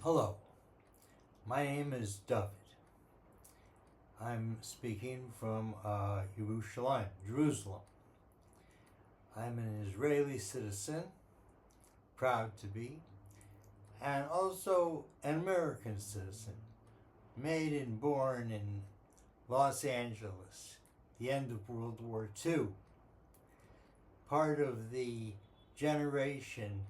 Hello, my name is David. I'm speaking from Jerusalem. I'm an Israeli citizen, proud to be, and also an American citizen, made and born in Los Angeles, the end of World War II, part of the generation,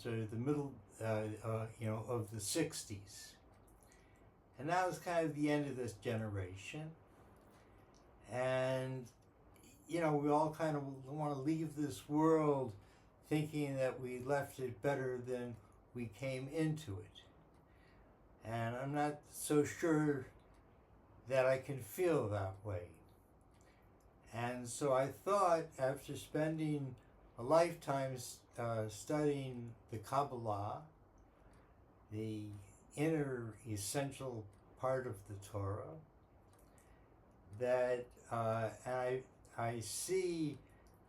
sort of the middle, of the 60s. And that was kind of the end of this generation. And, we all kind of want to leave this world thinking that we left it better than we came into it. And I'm not so sure that I can feel that way. And so I thought, after spending a lifetime studying the Kabbalah, the inner essential part of the Torah, that I see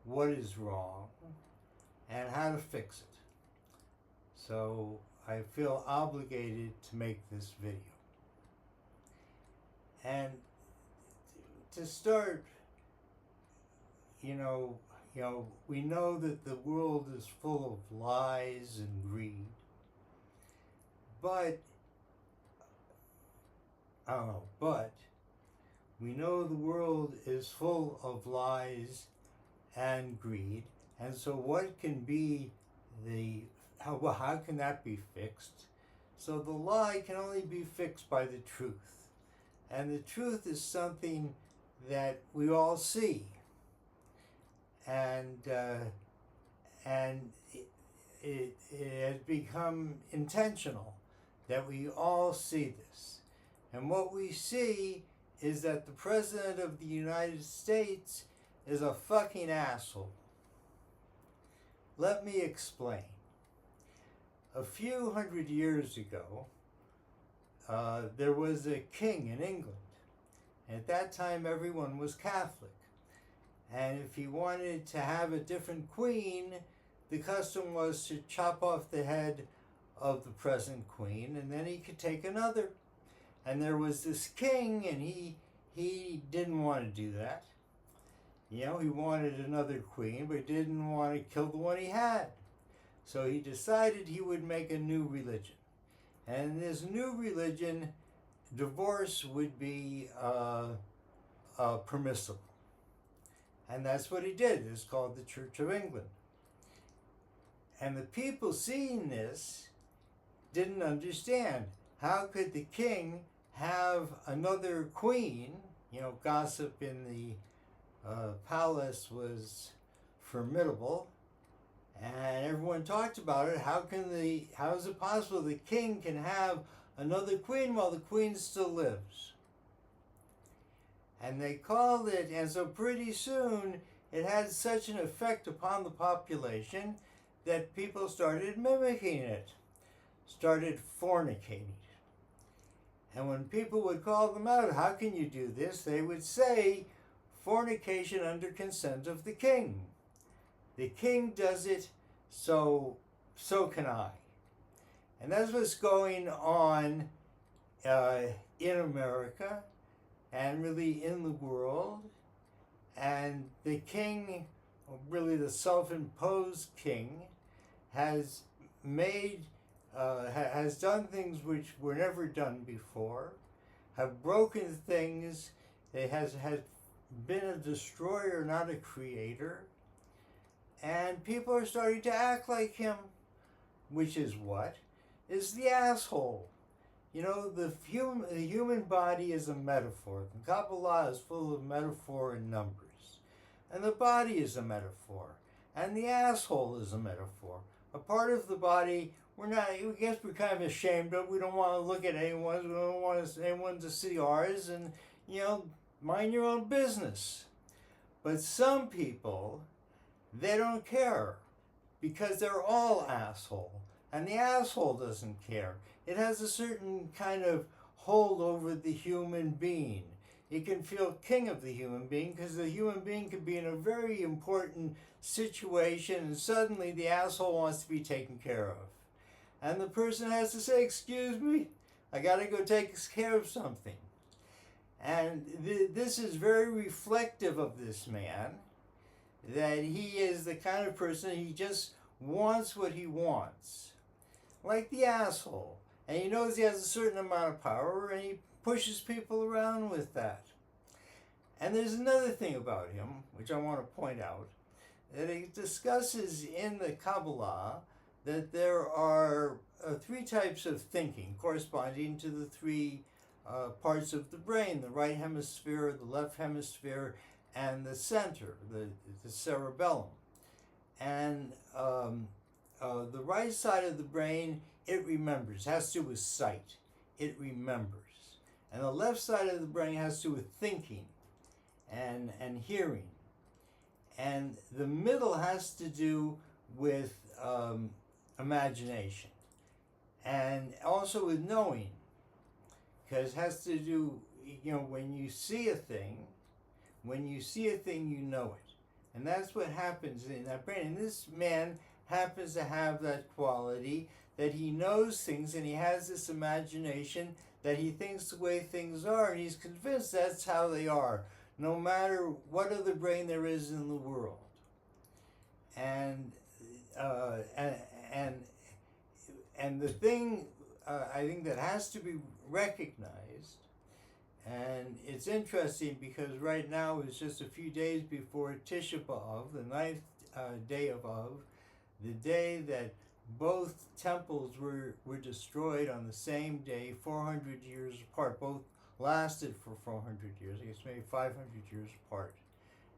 what is wrong and how to fix it. So I feel obligated to make this video. And to start, we know that the world is full of lies and greed, but we know the world is full of lies and greed, and so what can be how can that be fixed? So the lie can only be fixed by the truth, and the truth is something that we all see, and it has become intentional that we all see this. And what we see is that the President of the United States is a fucking asshole. Let me explain. A few hundred years ago, there was a king in England. At that time, everyone was Catholic. And if he wanted to have a different queen, the custom was to chop off the head of the present queen, and then he could take another. And there was this king, and he didn't want to do that. He wanted another queen, but he didn't want to kill the one he had. So he decided he would make a new religion. And in this new religion, divorce would be permissible. And that's what he did. It's called the Church of England. And the people seeing this didn't understand. How could the king have another queen? Gossip in the palace was formidable, and everyone talked about it. How is it possible the king can have another queen while the queen still lives? And they called it, and so pretty soon it had such an effect upon the population that people started mimicking it, started fornicating. And when people would call them out, how can you do this? They would say, fornication under consent of the king. The king does it, so can I. And that's what's going on in America and really in the world. And the king, really the self-imposed king, has done things which were never done before, have broken things. It has been a destroyer, not a creator. And people are starting to act like him, which is what? Is the asshole. The human body is a metaphor. The Kabbalah is full of metaphor and numbers. And the body is a metaphor. And the asshole is a metaphor. A part of the body we're kind of ashamed of. We don't want to look at anyone's. We don't want anyone to see ours. And, mind your own business. But some people, they don't care because they're all asshole. And the asshole doesn't care. It has a certain kind of hold over the human being. It can feel king of the human being because the human being could be in a very important situation and suddenly the asshole wants to be taken care of. And the person has to say, excuse me, I got to go take care of something. And this is very reflective of this man, that he is the kind of person, he just wants what he wants. Like the asshole. And he knows he has a certain amount of power, and he pushes people around with that. And there's another thing about him, which I want to point out, that he discusses in the Kabbalah that there are three types of thinking corresponding to the three parts of the brain: the right hemisphere, the left hemisphere, and the center, the cerebellum. And the right side of the brain, it remembers, has to do with sight. It remembers. And the left side of the brain has to do with thinking and hearing. And the middle has to do with imagination and also with knowing, because it has to do, when you see a thing, you know it. And that's what happens in that brain. And this man happens to have that quality, that he knows things and he has this imagination that he thinks the way things are, and he's convinced that's how they are, no matter what other brain there is in the world. And the thing I think that has to be recognized, and it's interesting because right now it's just a few days before Tisha B'Av, the ninth day of Av, the day that both temples were destroyed on the same day, 400 years apart. Both lasted for 400 years, I guess maybe 500 years apart.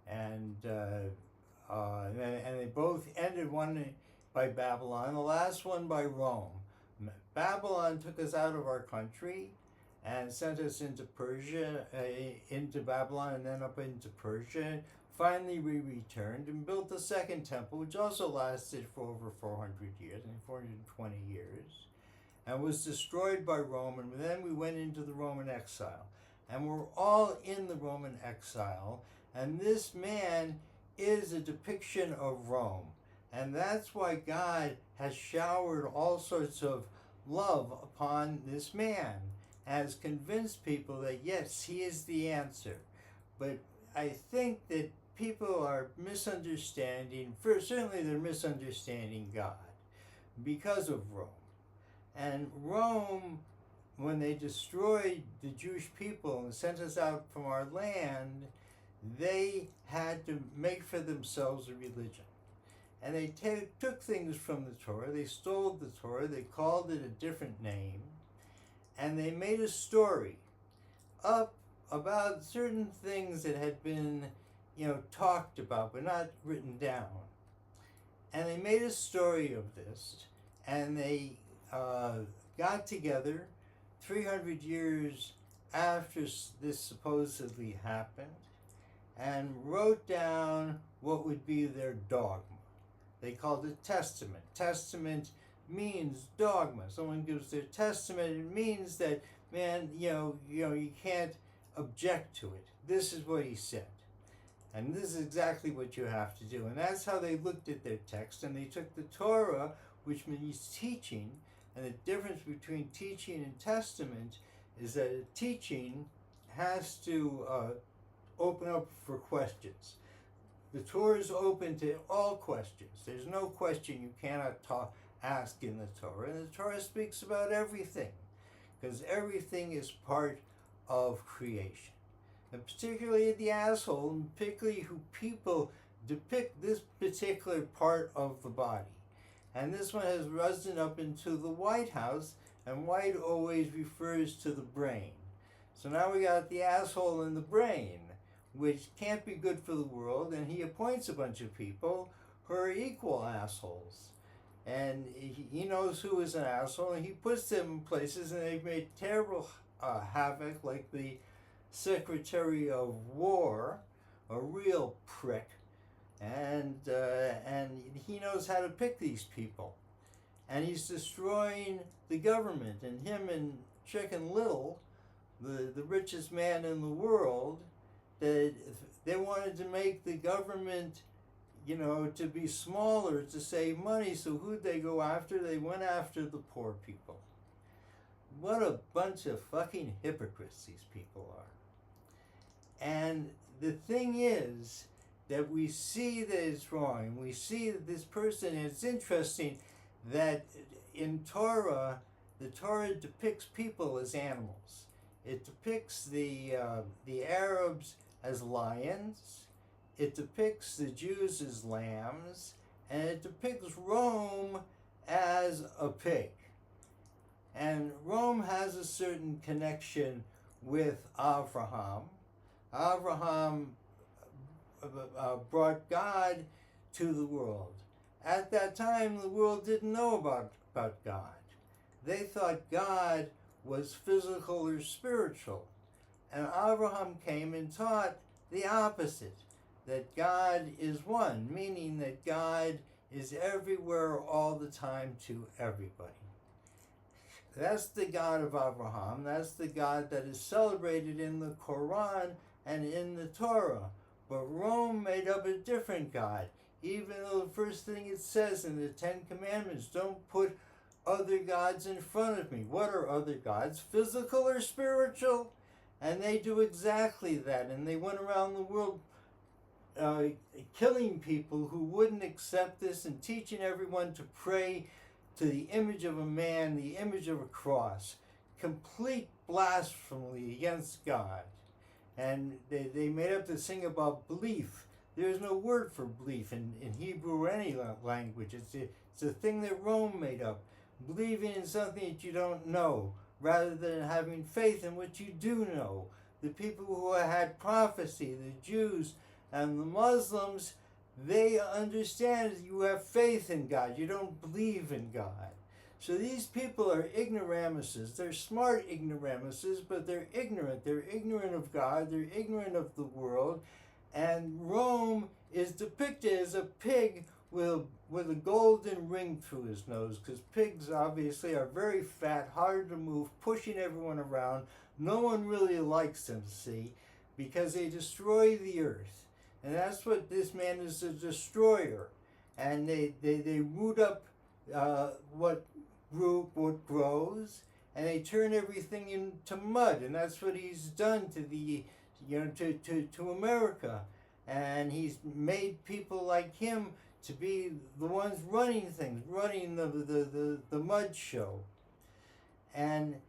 And they both ended, one by Babylon, the last one by Rome. Babylon took us out of our country and sent us into Persia, into Babylon, and then up into Persia. Finally, we returned and built the second temple, which also lasted for over 400 years, 420 years, and was destroyed by Rome. And then we went into the Roman exile. And we're all in the Roman exile. And this man is a depiction of Rome. And that's why God has showered all sorts of love upon this man, has convinced people that yes, he is the answer. But I think that people are misunderstanding, certainly they're misunderstanding God because of Rome. And Rome, when they destroyed the Jewish people and sent us out from our land, they had to make for themselves a religion. And they took things from the Torah, they stole the Torah, they called it a different name, and they made a story up about certain things that had been, talked about but not written down. And they made a story of this, and they got together 300 years after this supposedly happened and wrote down what would be their dogma. They called it testament. Testament means dogma. Someone gives their testament, it means that, man, you can't object to it. This is what he said. And this is exactly what you have to do. And that's how they looked at their text. And they took the Torah, which means teaching, and the difference between teaching and testament is that a teaching has to open up for questions. The Torah is open to all questions. There's no question you cannot ask in the Torah. And the Torah speaks about everything, because everything is part of creation. And particularly the asshole, and particularly who people depict this particular part of the body. And this one has risen up into the White House, and white always refers to the brain. So now we got the asshole in the brain, which can't be good for the world, and he appoints a bunch of people who are equal assholes. And he knows who is an asshole, and he puts them in places, and they've made terrible havoc, like the Secretary of War, a real prick, and he knows how to pick these people. And he's destroying the government, and him and Chicken Little, the richest man in the world, that they wanted to make the government, to be smaller to save money. So who'd they go after? They went after the poor people. What a bunch of fucking hypocrites these people are. And the thing is that we see that it's wrong. We see that this person, and it's interesting that in Torah, the Torah depicts people as animals. It depicts the Arabs as lions. It depicts the Jews as lambs, and it depicts Rome as a pig. And Rome has a certain connection with Abraham. Abraham brought God to the world. At that time, the world didn't know about God. They thought God was physical or spiritual. And Abraham came and taught the opposite, that God is one, meaning that God is everywhere all the time to everybody. That's the God of Abraham. That's the God that is celebrated in the Quran and in the Torah. But Rome made up a different God, even though the first thing it says in the Ten Commandments, don't put other gods in front of me. What are other gods? Physical or spiritual? And they do exactly that. And they went around the world killing people who wouldn't accept this and teaching everyone to pray to the image of a man, the image of a cross. Complete blasphemy against God. And they made up this thing about belief. There's no word for belief in Hebrew or any language. It's a thing that Rome made up. Believing in something that you don't know, rather than having faith in what you do know. The people who had prophecy, the Jews and the Muslims, they understand that you have faith in God. You don't believe in God. So these people are ignoramuses. They're smart ignoramuses, but they're ignorant. They're ignorant of God. They're ignorant of the world. And Rome is depicted as a pig with a golden ring through his nose, because pigs obviously are very fat, hard to move, pushing everyone around. No one really likes them, see, because they destroy the earth. And that's what this man is, a destroyer. And they root up what grows, and they turn everything into mud. And that's what he's done to the to America. And he's made people like him to be the ones running things, running the mud show. And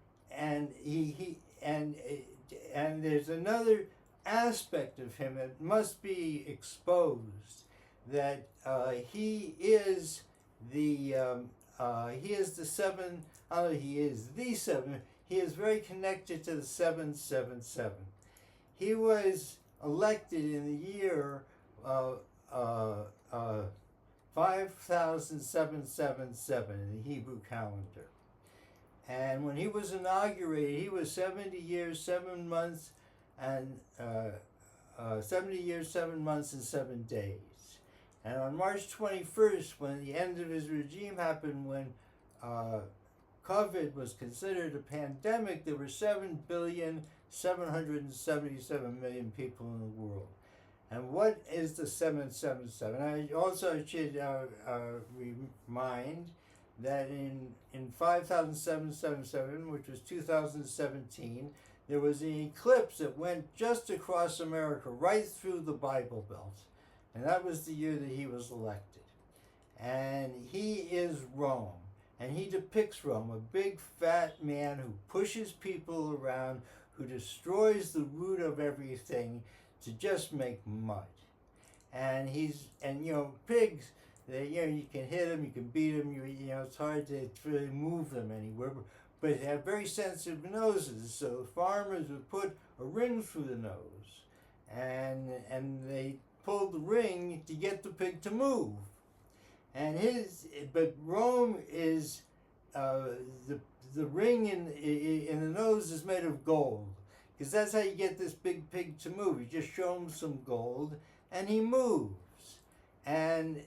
there's another aspect of him that must be exposed, that he is the seven. He is the seven. He is very connected to the 777. He was elected in the year 5777 in the Hebrew calendar. And when he was inaugurated, he was 70 years, 7 months, and 70 years, 7 months, and 7 days. And on March 21st, when the end of his regime happened, when COVID was considered a pandemic, there were 7,777,000,000 people in the world. And what is the 777? I also should remind that in 5777, which was 2017, there was an eclipse that went just across America, right through the Bible Belt. And that was the year that he was elected. And he is Rome. And he depicts Rome, a big fat man who pushes people around, who destroys the root of everything to just make mud. And pigs, you can hit them, you can beat them, it's hard to really move them anywhere. But they have very sensitive noses, so farmers would put a ring through the nose, and they pulled the ring to get the pig to move. But Rome is the ring in the nose is made of gold, because that's how you get this big pig to move. You just show him some gold, and he moves. And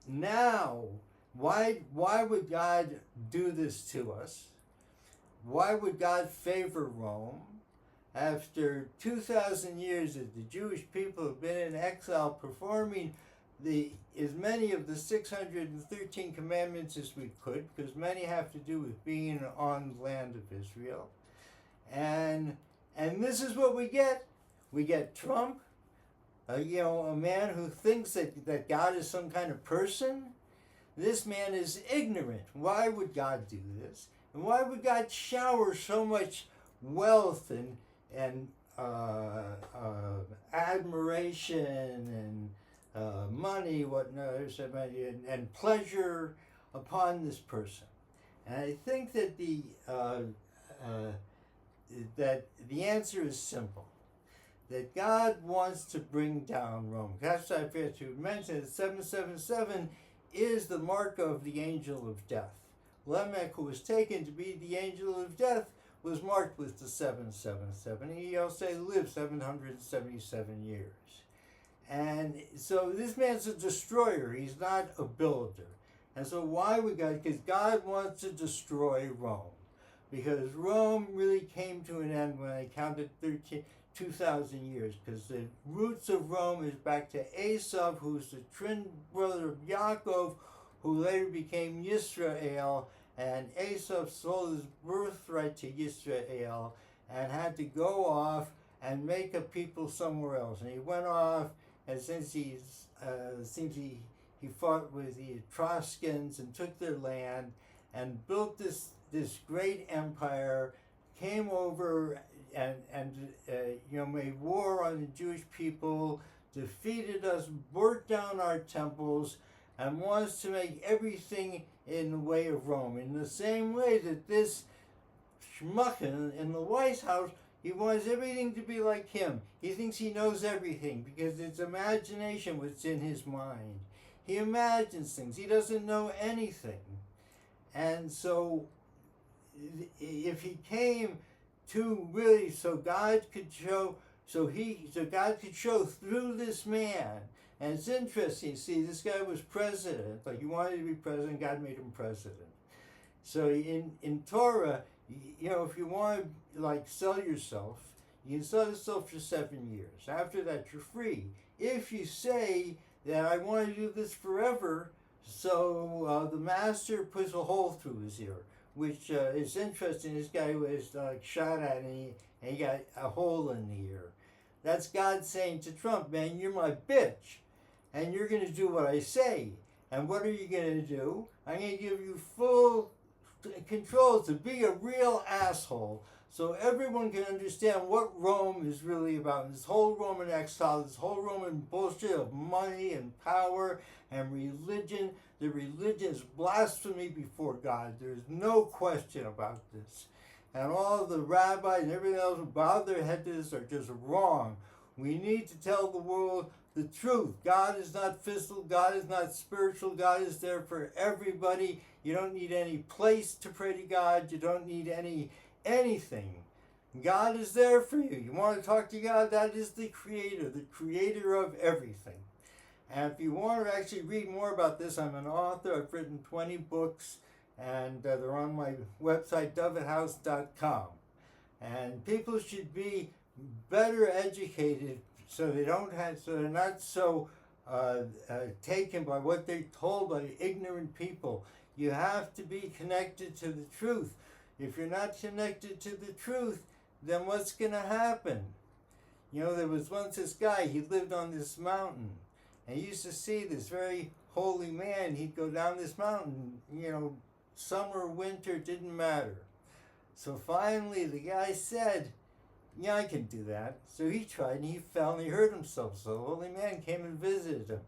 now, why would God do this to us? Why would God favor Rome? After 2,000 years that the Jewish people have been in exile, performing as many of the 613 commandments as we could, because many have to do with being on the land of Israel. And this is what we get. We get Trump, a man who thinks that God is some kind of person. This man is ignorant. Why would God do this? And why would God shower so much wealth and admiration and money, and pleasure upon this person? And I think that the answer is simple. That God wants to bring down Rome. That's why I forgot to mention that 777 is the mark of the angel of death. Lamech, who was taken to be the angel of death, was marked with the 777. He also lived 777 years. And so this man's a destroyer. He's not a builder. And so why would God? Because God wants to destroy Rome. Because Rome really came to an end when I counted 2,000 years. Because the roots of Rome is back to Esau, who's the twin brother of Yaakov, who later became Yisrael. And Esau sold his birthright to Yisrael and had to go off and make a people somewhere else. And he went off, and since he fought with the Etruscans and took their land and built this great empire, came over and made war on the Jewish people, defeated us, burnt down our temples, and wants to make everything in the way of Rome. In the same way that this schmucken in the White House, he wants everything to be like him. He thinks he knows everything because it's imagination what's in his mind. He imagines things. He doesn't know anything. And so if he came to really, so God could show through this man. And it's interesting, see, this guy was president, like he wanted to be president, God made him president. So in Torah, if you want to sell yourself, you can sell yourself for 7 years. After that, you're free. If you say that I want to do this forever, so the master puts a hole through his ear, which is interesting. This guy was shot at and he got a hole in the ear. That's God saying to Trump, man, you're my bitch, and you're going to do what I say. And what are you going to do? I'm going to give you full control to be a real asshole, so everyone can understand what Rome is really about. And this whole Roman exile, this whole Roman bullshit of money and power and religion. The religion is blasphemy before God. There's no question about this. And all the rabbis and everything else who bow their head to this are just wrong. We need to tell the world the truth. God is not physical. God is not spiritual. God is there for everybody. You don't need any place to pray to God. You don't need anything. God is there for you. You want to talk to God? That is the creator of everything. And if you want to actually read more about this, I'm an author. I've written 20 books, and they're on my website, dovethouse.com. And people should be better educated so they're not so taken by what they're told by ignorant people. You have to be connected to the truth. If you're not connected to the truth, then what's going to happen? There was once this guy, he lived on this mountain, and he used to see this very holy man. He'd go down this mountain, summer, winter, didn't matter. So finally the guy said, yeah, I can do that. So he tried, and he fell, and he hurt himself. So the holy man came and visited him.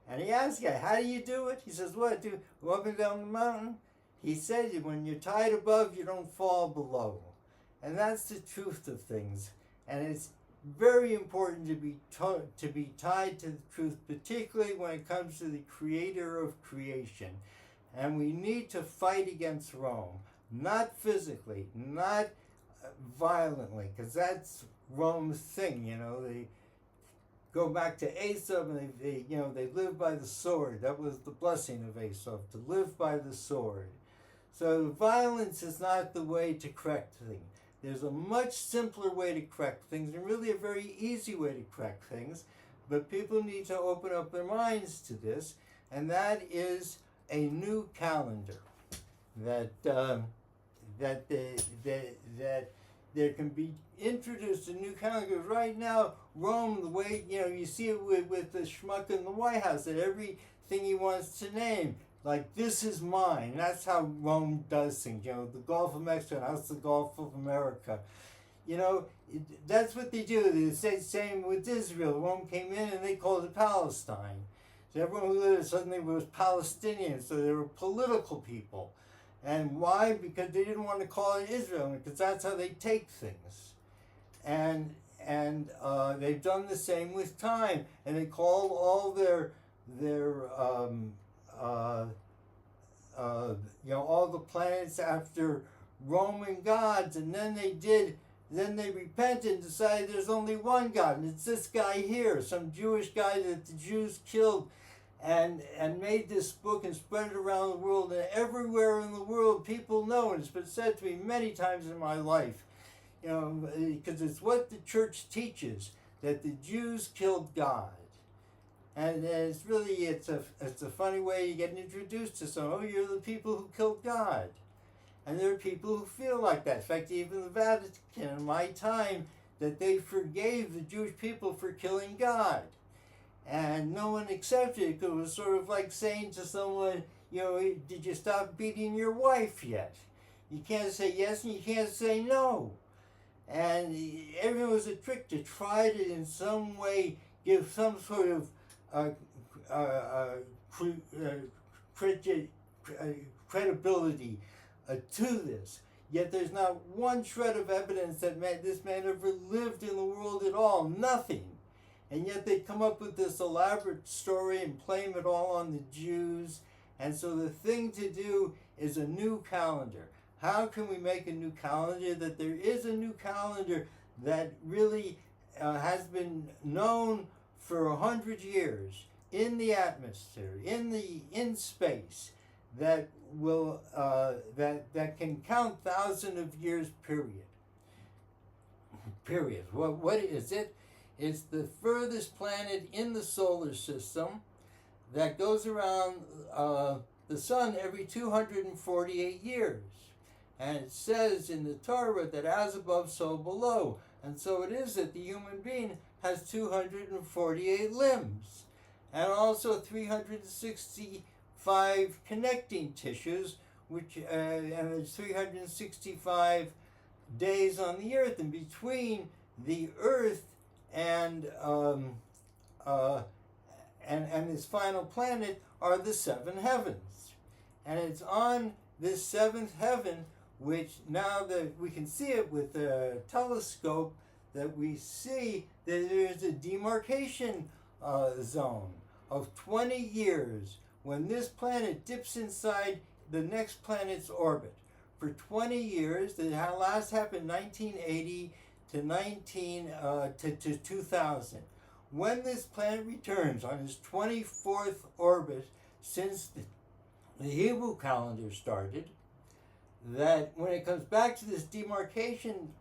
And he asked the guy, how do you do it? He says, what, do go up and down the mountain? He said, when you're tied above, you don't fall below. And that's the truth of things. And it's very important to be tied to the truth, particularly when it comes to the creator of creation. And we need to fight against Rome, not physically, not violently, because that's Rome's thing. They go back to Esau, and they live by the sword. That was the blessing of Esau, to live by the sword. So violence is not the way to correct things. There's a much simpler way to correct things, and really a very easy way to correct things. but people need to open up their minds to this, and that is a new calendar that that there can be introduced a new calendar. Right now, Rome, the way you see it with the schmuck in the White House, that everything he wants to name, like, this is mine. That's how Rome does things. The Gulf of Mexico, that's the Gulf of America. That's what they do. The same with Israel. Rome came in and they called it Palestine. So everyone who lived suddenly was Palestinian. So they were political people. And why? Because they didn't want to call it Israel, because that's how they take things. And they've done the same with time. And they call all their all the planets after Roman gods, and then they repented and decided there's only one God, and it's this guy here, some Jewish guy that the Jews killed, and made this book and spread it around the world, and everywhere in the world people know, and it's been said to me many times in my life, because it's what the church teaches, that the Jews killed God. And it's really, it's a funny way you get introduced to someone. Oh, you're the people who killed God. And there are people who feel like that. In fact, even the Vatican in my time, that they forgave the Jewish people for killing God. And no one accepted it, because it was sort of like saying to someone, did you stop beating your wife yet? You can't say yes and you can't say no. And everything was a trick to try to in some way give some sort of credibility to this. Yet there's not one shred of evidence that this man ever lived in the world at all. Nothing. And yet they come up with this elaborate story and blame it all on the Jews. And so the thing to do is a new calendar. How can we make a new calendar? That there is a new calendar that really has been known for 100 years in the atmosphere, in space, that will that can count thousands of years period. What is it? It's the furthest planet in the solar system that goes around the sun every 248 years. And it says in the Torah that as above, so below. And so it is that the human being has 248 limbs, and also 365 connecting tissues, and there's 365 days on the earth, and between the earth and this final planet are the seven heavens. And it's on this seventh heaven, which now that we can see it with a telescope, that we see that there's a demarcation zone of 20 years when this planet dips inside the next planet's orbit. For 20 years, that last happened 1980 to 2000. When this planet returns on its 24th orbit since the Hebrew calendar started, that when it comes back to this demarcation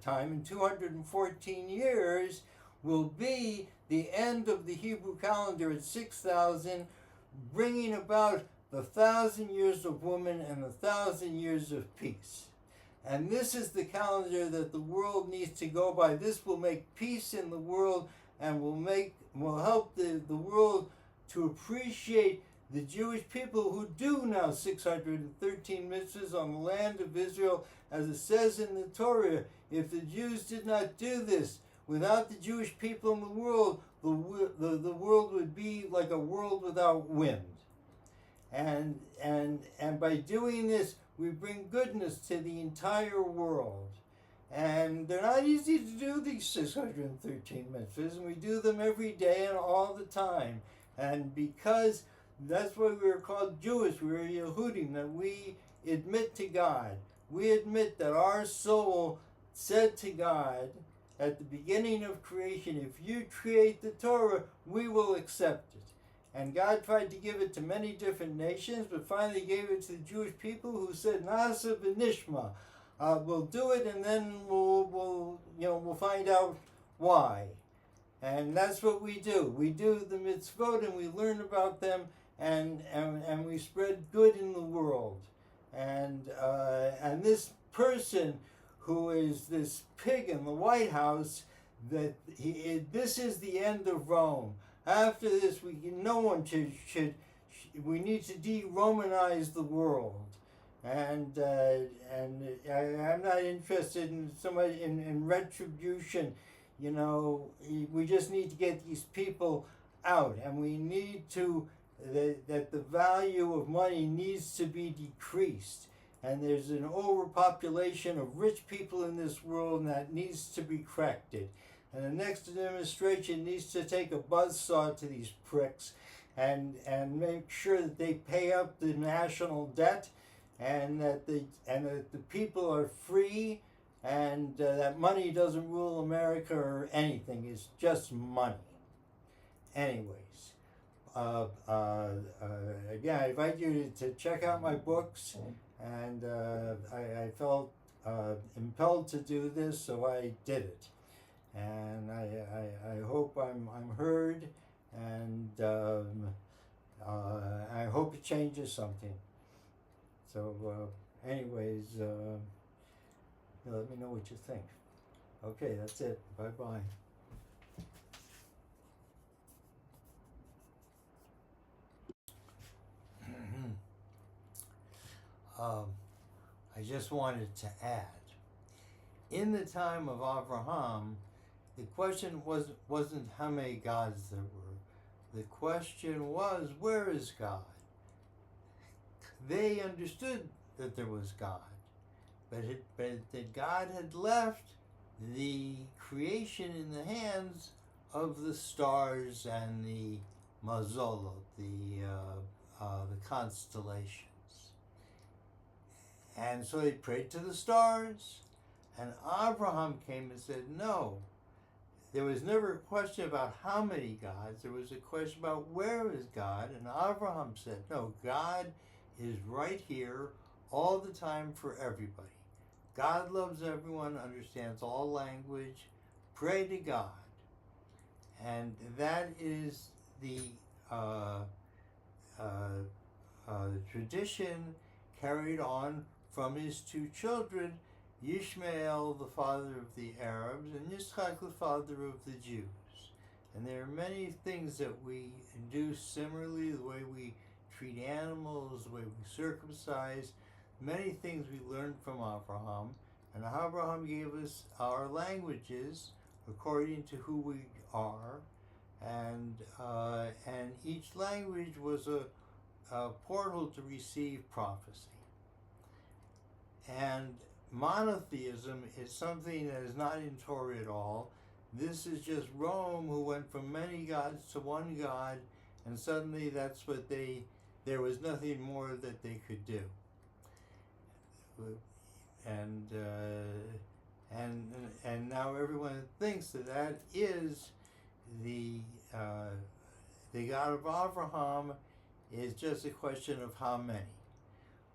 time in 214 years will be the end of the Hebrew calendar at 6,000, bringing about the 1,000 years of woman and the 1,000 years of peace. And this is the calendar that the world needs to go by. This will make peace in the world and will help the world to appreciate the Jewish people who do now 613 mitzvahs on the land of Israel, as it says in the Torah. If the Jews did not do this, without the Jewish people in the world, the world would be like a world without wind. And by doing this, we bring goodness to the entire world. And they're not easy to do, these 613 mitzvahs, and we do them every day and all the time. And because that's why we are called Jewish, we are Yehudim, that we admit to God. We admit that our soul said to God at the beginning of creation, if you create the Torah, we will accept it. And God tried to give it to many different nations, but finally gave it to the Jewish people who said, Nasa b'nishma, we'll do it, and then we'll find out why. And that's what we do. We do the mitzvot and we learn about them, and we spread good in the world. And this person who is this pig in the White House, this is the end of Rome. After this, no one should we need to de-Romanize the world. And I'm not interested in somebody in retribution. You know, we just need to get these people out, and we need to that the value of money needs to be decreased. And there's an overpopulation of rich people in this world, and that needs to be corrected. And the next administration needs to take a buzzsaw to these pricks and make sure that they pay up the national debt, and that the people are free, and that money doesn't rule America or anything. It's just money. Anyways, again, I invite you to check out my books, and I felt impelled to do this, so I did it. And I hope I'm heard, and I hope it changes something. So anyways, let me know what you think. Okay, that's it. Bye-bye. I just wanted to add, in the time of Abraham, the question wasn't how many gods there were. The question was, where is God? They understood that there was God, but that God had left the creation in the hands of the stars and the mazolot, the constellations. And so they prayed to the stars, and Abraham came and said, no, there was never a question about how many gods. There was a question about where is God, and Abraham said, no, God is right here all the time for everybody. God loves everyone, understands all language. Pray to God. And that is the tradition carried on from his two children, Yishmael, the father of the Arabs, and Yitzchak, the father of the Jews. And there are many things that we do similarly, the way we treat animals, the way we circumcise, many things we learned from Abraham. And Abraham gave us our languages according to who we are, and each language was a portal to receive prophecy. And monotheism is something that is not in Torah at all. This is just Rome, who went from many gods to one God, and suddenly that's what there was nothing more that they could do. And now everyone thinks that is the God of Abraham is just a question of how many,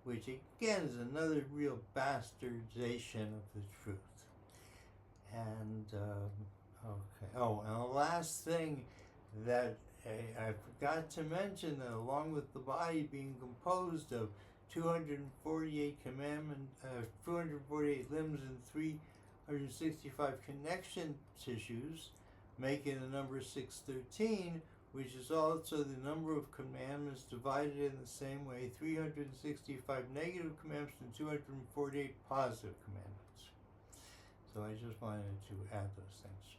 which again is another real bastardization of the truth. And okay. Oh, and the last thing that I forgot to mention, that along with the body being composed of 248 commandments, 248 limbs, and 365 connection tissues, making the number 613, which is also the number of commandments divided in the same way, 365 negative commandments and 248 positive commandments. So I just wanted to add those things.